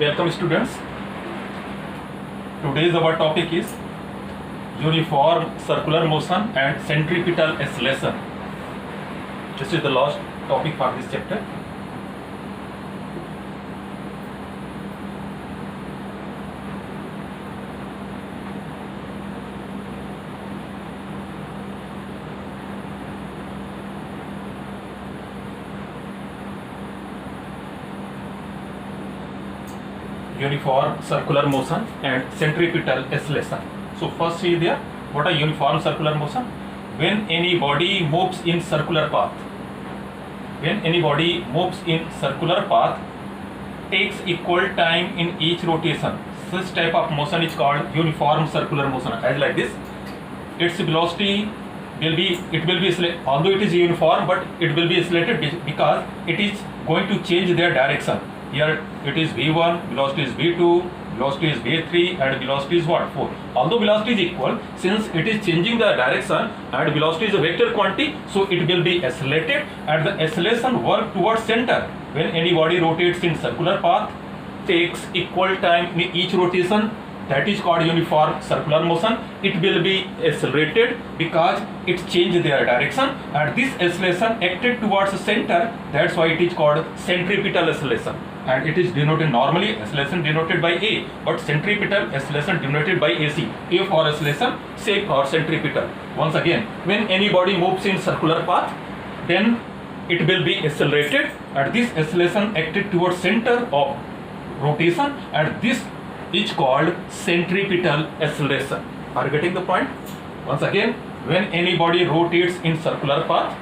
Welcome students. Today's our topic is uniform circular motion and centripetal acceleration. This is the last topic for this chapter. Uniform circular motion and centripetal acceleration. So first see there, what are uniform circular motion? When any body moves in circular path, takes equal time in each rotation. Such type of motion is called uniform circular motion. As like this, its velocity will be although it is uniform, but it will be accelerated because it is going to change their direction. Here it is v1, velocity is v2, velocity is v3, and velocity is what? 4. Although velocity is equal, since it is changing the direction and velocity is a vector quantity, so it will be accelerated, and the acceleration work towards center. When any body rotates in circular path, takes equal time in each rotation, that is called uniform circular motion. It will be accelerated because it changed their direction, and this acceleration acted towards the center. That's why it is called centripetal acceleration. And it is denoted normally acceleration denoted by A, but centripetal acceleration denoted by AC. A for acceleration, C for centripetal. Once again, when any body moves in circular path, then it will be accelerated, and this acceleration acted towards center of rotation, and this is called centripetal acceleration. Are you getting the point? Once again, when any body rotates in circular path,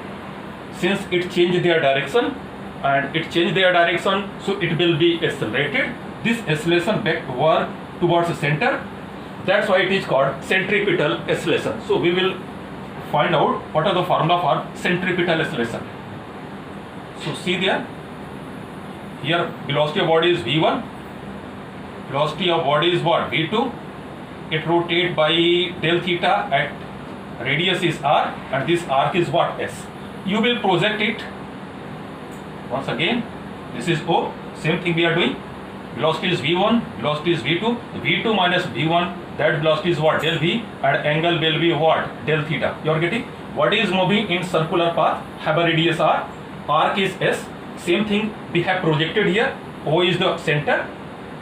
since it changed their direction, so it will be accelerated. This acceleration back work towards the center. That's why it is called centripetal acceleration. So we will find out what are the formula for centripetal acceleration. So see there, here velocity of body is v1, velocity of body is what? v2. It rotates by del theta at radius is r, and this arc is what? S. You will project it. Once again, this is O. Same thing we are doing. Velocity is v1, velocity is v2. v2 minus v1, that velocity is what? Del v, and angle will be what? Del theta. You are getting? Body is moving in circular path, have a radius r, arc is S. Same thing we have projected here. O is the center.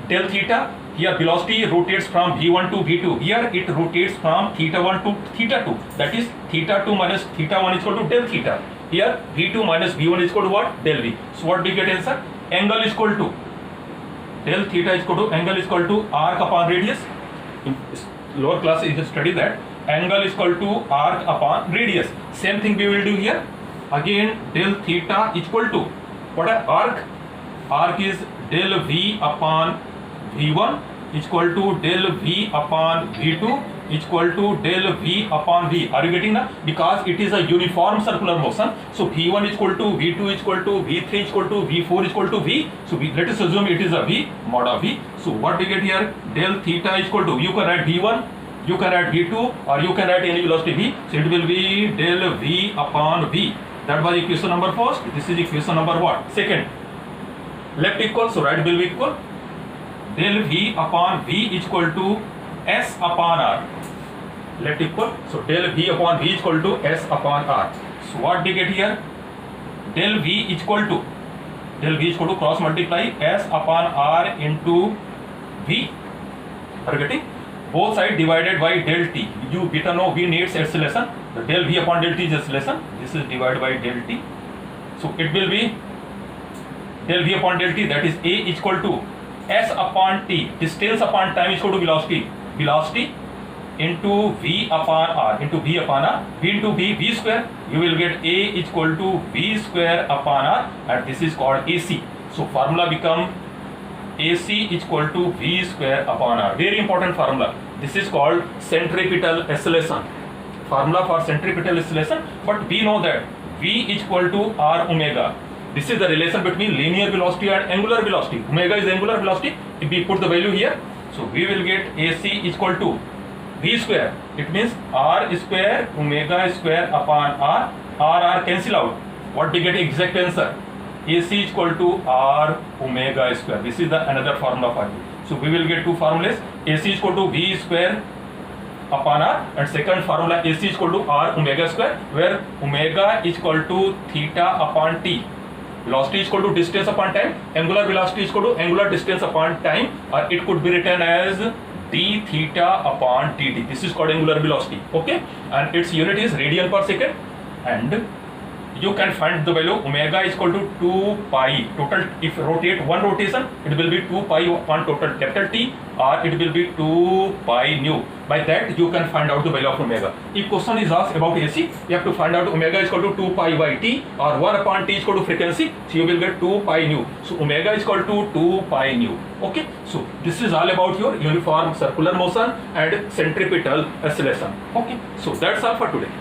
Del theta, here velocity rotates from v1 to v2. Here it rotates from theta 1 to theta 2. That is theta 2 minus theta 1 is equal to del theta. Here v2 minus v1 is equal to what? Del v. So what we get answer? Angle is equal to del theta is equal to angle is equal to arc upon radius. In lower class you have studied that angle is equal to arc upon radius. Same thing we will do here. Again del theta is equal to what? Arc. Arc is del v upon v1 is equal to del v upon v2 is equal to del v upon v. Are you getting now? Because it is a uniform circular motion, so v1 is equal to v2 is equal to v3 is equal to v4 is equal to v. So let us assume it is a v mod of v. So what we get here? Del theta is equal to, you can write v1, you can write v2, or you can write any velocity v. So it will be del v upon v. That was equation number first. This is equation number what? Second. Left equal, so right will be equal. Del v upon v is equal to S upon R. Left equal, so del v upon v is equal to S upon R. So what we get here? Del v is equal to cross multiply S upon R into v. Are you getting? Both sides divided by del t. You beta know v needs acceleration. The del v upon del t is acceleration. This is divided by del t. So it will be del v upon del t, that is A is equal to S upon t, distance upon time is equal to velocity into v upon r, into v upon r, v into v square. You will get A is equal to v square upon r, and this is called AC. So formula become AC is equal to v square upon r. Very important formula. This is called centripetal acceleration. Formula for centripetal acceleration, but we know that v is equal to r omega. This is the relation between linear velocity and angular velocity. Omega is angular velocity. If we put the value here, so we will get AC is equal to v square. It means r square omega square upon r. R cancel out. What we get exact answer? AC is equal to R omega square. This is the another formula for you. So we will get two formulas. AC is equal to V square upon R, and second formula AC is equal to R omega square, where omega is equal to theta upon T. Velocity is equal to distance upon time. Angular velocity is equal to angular distance upon time, or it could be written as d theta upon dt. This is called angular velocity. Okay, and its unit is radian per second, and you can find the value omega is equal to 2 pi total. If rotate one rotation, it will be 2 pi upon total capital T, or it will be 2 pi nu. By that you can find out the value of omega. If question is asked about AC, you have to find out omega is equal to 2 pi by T, or 1 upon T is equal to frequency, so you will get 2 pi nu. So omega is equal to 2 pi nu. Okay, so this is all about your uniform circular motion and centripetal acceleration. Okay, so that's all for today.